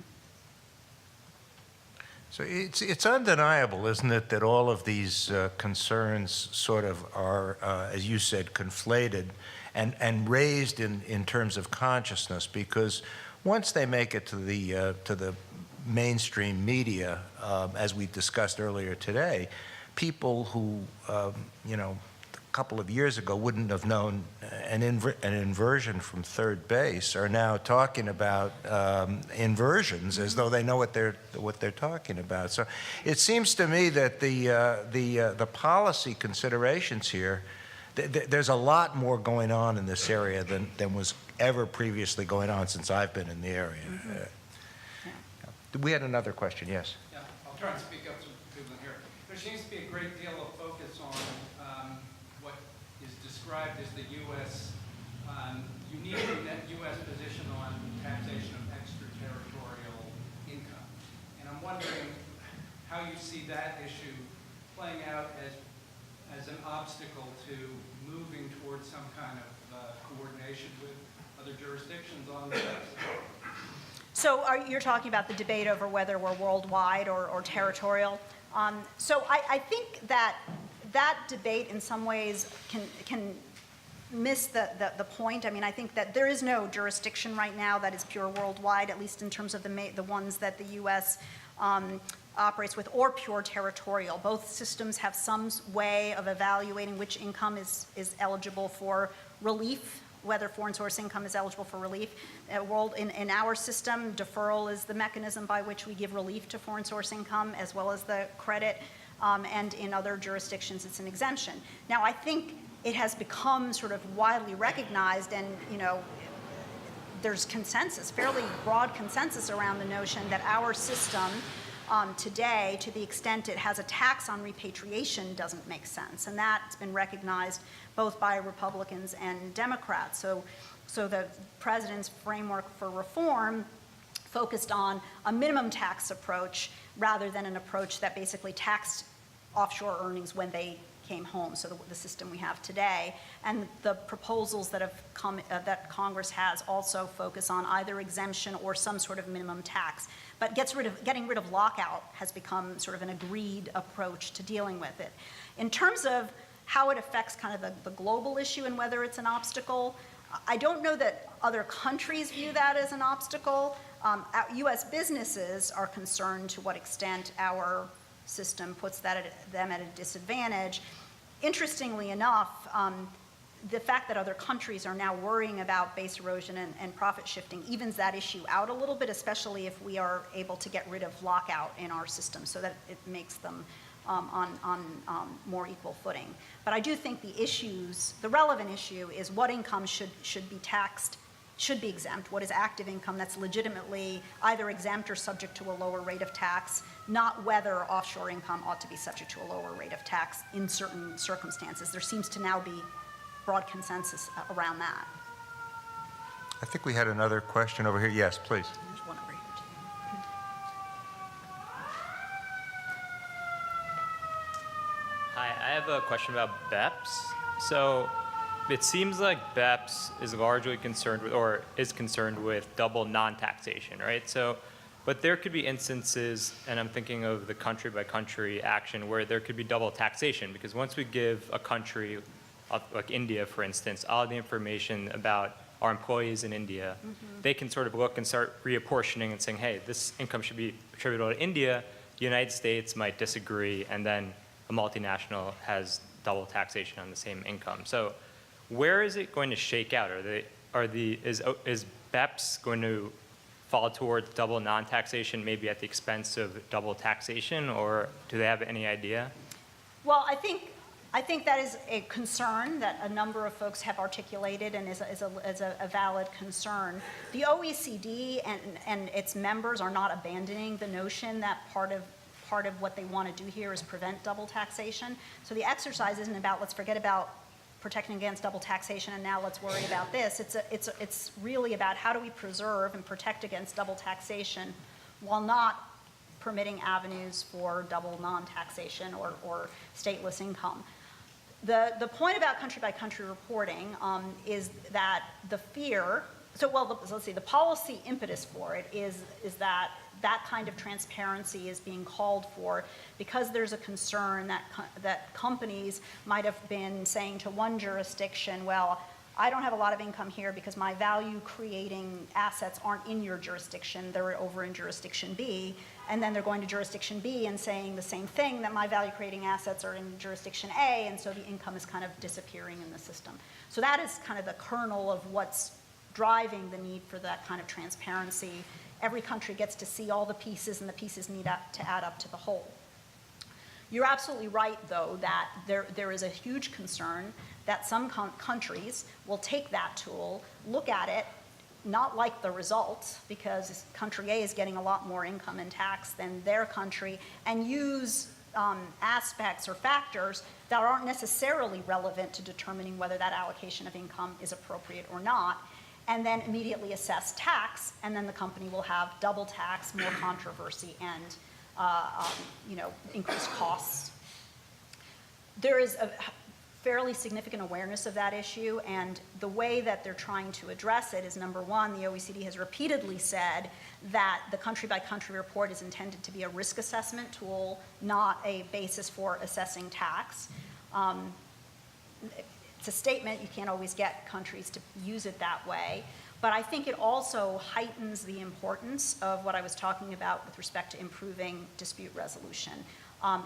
A: So it's undeniable, isn't it, that all of these concerns sort of are, as you said, conflated and raised in terms of consciousness, because once they make it to the mainstream media, as we discussed earlier today, people who, a couple of years ago wouldn't have known an inversion from third base are now talking about inversions as though they know what they're talking about. So it seems to me that the policy considerations here, there's a lot more going on in this area than was ever previously going on since I've been in the area. We had another question, yes.
E: Yeah, I'll try and speak up to people here. There seems to be a great deal of focus on what is described as the U.S. Unique U.S. position on taxation of extraterritorial income. And I'm wondering how you see that issue playing out as an obstacle to moving towards some kind of coordination with other jurisdictions on the west.
B: So you're talking about the debate over whether we're worldwide or territorial. So I think that debate in some ways can miss the point. I mean, I think that there is no jurisdiction right now that is pure worldwide, at least in terms of the ones that the U.S. Operates with, or pure territorial. Both systems have some way of evaluating which income is eligible for relief, whether foreign source income is eligible for relief. In our system, deferral is the mechanism by which we give relief to foreign source income, as well as the credit, and in other jurisdictions, it's an exemption. Now, I think it has become sort of widely recognized, and there's consensus, fairly broad consensus around the notion that our system today, to the extent it has a tax on repatriation, doesn't make sense. And that's been recognized both by Republicans and Democrats. So the president's framework for reform focused on a minimum tax approach rather than an approach that basically taxed offshore earnings when they came home, so the system we have today. And the proposals that have come, that Congress has also focus on either exemption or some sort of minimum tax. But getting rid of lockout has become sort of an agreed approach to dealing with it. In terms of how it affects kind of the global issue and whether it's an obstacle, I don't know that other countries view that as an obstacle. U.S. businesses are concerned to what extent our system puts them at a disadvantage. Interestingly enough, the fact that other countries are now worrying about base erosion and profit shifting evens that issue out a little bit, especially if we are able to get rid of lockout in our system so that it makes them on more equal footing. But I do think the relevant issue is what income should be taxed, should be exempt, what is active income that's legitimately either exempt or subject to a lower rate of tax, not whether offshore income ought to be subject to a lower rate of tax in certain circumstances. There seems to now be broad consensus around that.
A: I think we had another question over here. Yes, please.
B: There's one over here too.
F: Hi, I have a question about BEPS. So it seems like BEPS is largely concerned with, or is concerned with, double non-taxation, right? So, but there could be instances, and I'm thinking of the country by country action, where there could be double taxation, because once we give a country, like India, for instance, all the information about our employees in India, they can sort of look and start reapportioning and saying, hey, this income should be attributable to India. The United States might disagree, and then a multinational has double taxation on the same income. So where is it going to shake out? Is BEPS going to fall towards double non-taxation, maybe at the expense of double taxation, or do they have any idea?
B: Well, I think that is a concern that a number of folks have articulated and is a valid concern. The OECD and its members are not abandoning the notion that part of what they want to do here is prevent double taxation. So the exercise isn't about let's forget about protecting against double taxation and now let's worry about this. It's really about how do we preserve and protect against double taxation while not permitting avenues for double non-taxation or stateless income. The point about country-by-country reporting is that the fear, let's see, the policy impetus for it is that kind of transparency is being called for because there's a concern that companies might have been saying to one jurisdiction, well, I don't have a lot of income here because my value-creating assets aren't in your jurisdiction, they're over in jurisdiction B, and then they're going to jurisdiction B and saying the same thing, that my value-creating assets are in jurisdiction A, and so the income is kind of disappearing in the system. So that is kind of the kernel of what's driving the need for that kind of transparency. Every country gets to see all the pieces, and the pieces need to add up to the whole. You're absolutely right, though, that there is a huge concern that some countries will take that tool, look at it, not like the results, because country A is getting a lot more income and tax than their country, and use aspects or factors that aren't necessarily relevant to determining whether that allocation of income is appropriate or not, and then immediately assess tax, and then the company will have double tax, more controversy, and increased costs. There is a fairly significant awareness of that issue, and the way that they're trying to address it is, number one, the OECD has repeatedly said that the country-by-country report is intended to be a risk assessment tool, not a basis for assessing tax. It's a statement, you can't always get countries to use it that way, but I think it also heightens the importance of what I was talking about with respect to improving dispute resolution.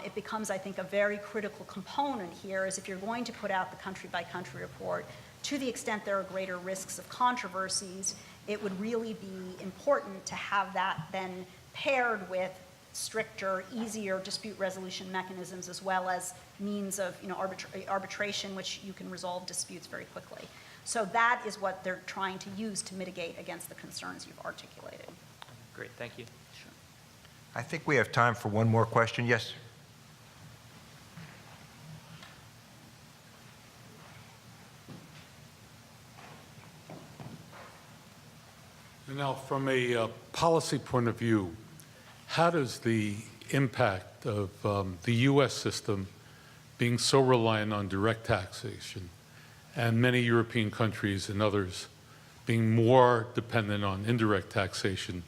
B: It becomes, I think, a very critical component here is if you're going to put out the country-by-country report, to the extent there are greater risks of controversies, it would really be important to have that then paired with stricter, easier dispute resolution mechanisms as well as means of arbitration, which you can resolve disputes very quickly. So that is what they're trying to use to mitigate against the concerns you've articulated.
F: Great, thank you.
B: Sure.
A: I think we have time for one more question. Yes?
G: Now, from a policy point of view, how does the impact of the U.S. system being so reliant on direct taxation and many European countries and others being more dependent on indirect taxation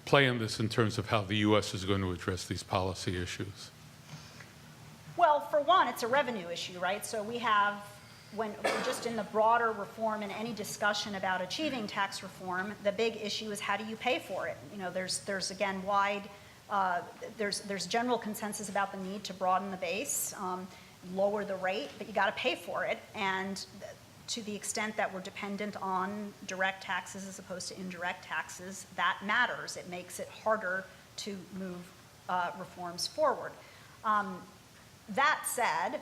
G: play in this in terms of how the U.S. is going to address these policy issues?
B: Well, for one, it's a revenue issue, right? So we have, when we're just in the broader reform and any discussion about achieving tax reform, the big issue is how do you pay for it? There's again there's general consensus about the need to broaden the base, lower the rate, but you got to pay for it. And to the extent that we're dependent on direct taxes as opposed to indirect taxes, that matters. It makes it harder to move reforms forward. That said,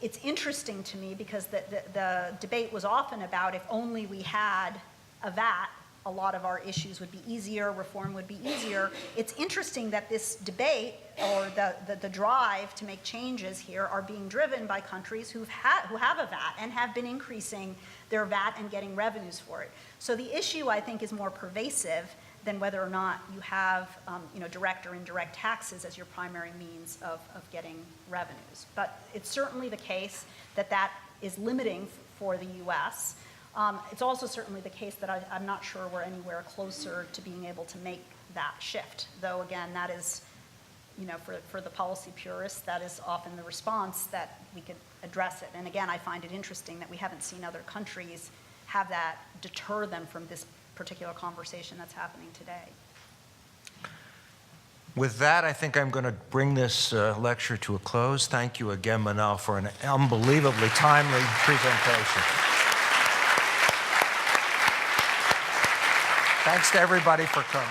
B: it's interesting to me because the debate was often about if only we had a VAT, a lot of our issues would be easier, reform would be easier. It's interesting that this debate or the drive to make changes here are being driven by countries who have a VAT and have been increasing their VAT and getting revenues for it. So the issue, I think, is more pervasive than whether or not you have direct or indirect taxes as your primary means of getting revenues. But it's certainly the case that that is limiting for the U.S. It's also certainly the case that I'm not sure we're anywhere closer to being able to make that shift, though again, that is, for the policy purists, that is often the response that we could address it. And again, I find it interesting that we haven't seen other countries have that deter them from this particular conversation that's happening today.
A: With that, I think I'm going to bring this lecture to a close. Thank you again, Manal, for an unbelievably timely presentation. Thanks to everybody for coming.